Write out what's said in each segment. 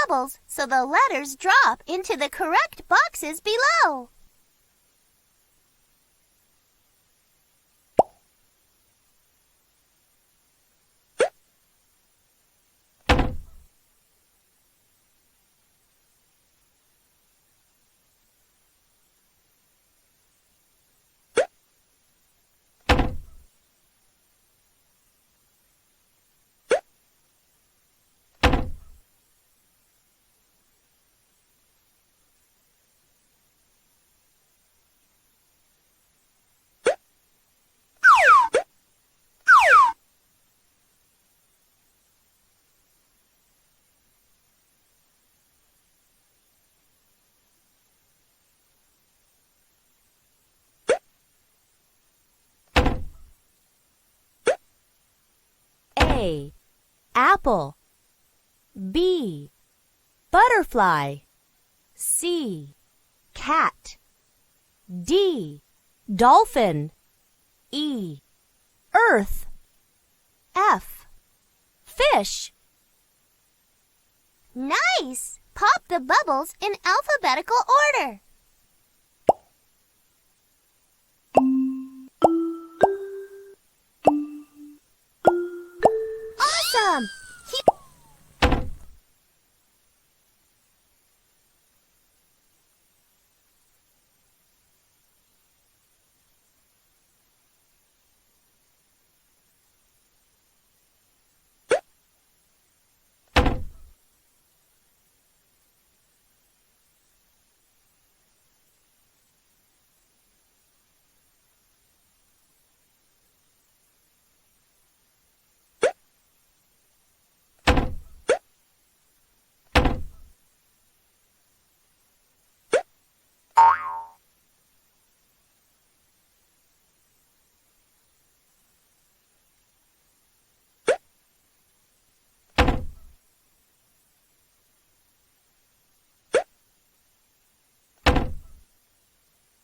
bubbles so the letters drop into the correct boxes below. A. Apple. B. Butterfly. C. Cat. D. Dolphin. E. Earth. F. Fish. Nice! Pop the bubbles in alphabetical order. Awesome!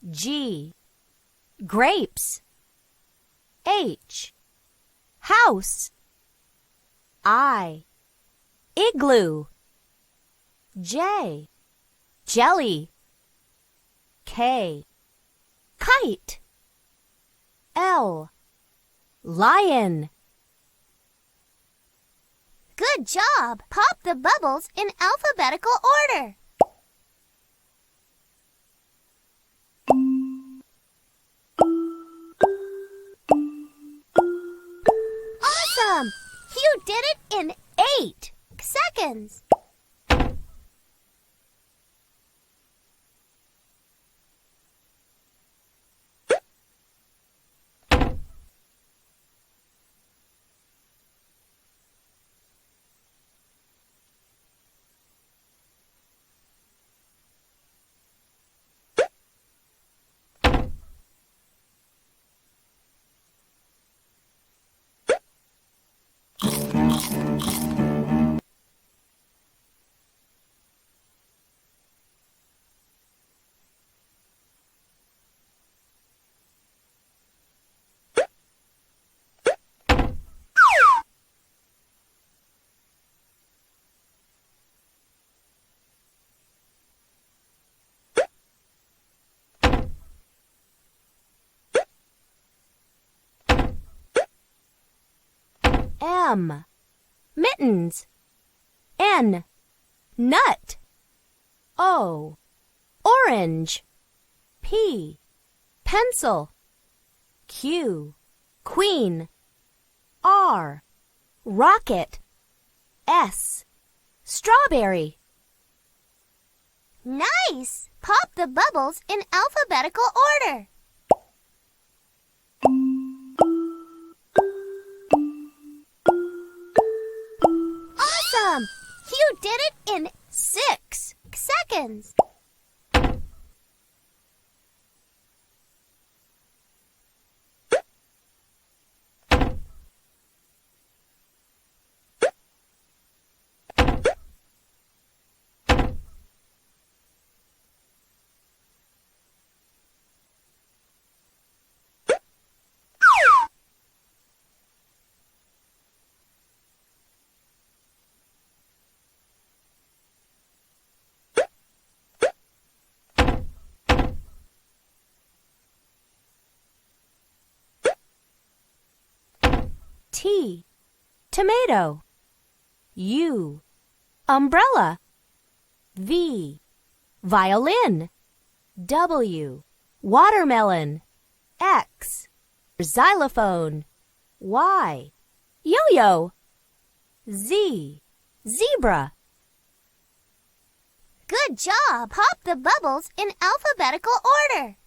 G. Grapes. H. House. I. Igloo. J. Jelly. K. Kite. L. Lion. Good job! Pop the bubbles in alphabetical order. Awesome! You did it in 8 seconds. M. Mittens. N. Nut. O. Orange. P. Pencil. Q. Queen. R. Rocket. S. Strawberry. Nice! Pop the bubbles in alphabetical order. Awesome! You did it in 6 seconds. T. Tomato. U. Umbrella. V. Violin. W. Watermelon. X. Xylophone. Y. Yo-yo. Z. Zebra. Good job! Pop the bubbles in alphabetical order.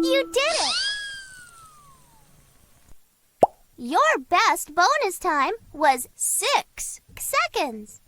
You did it! Your best bonus time was 6 seconds.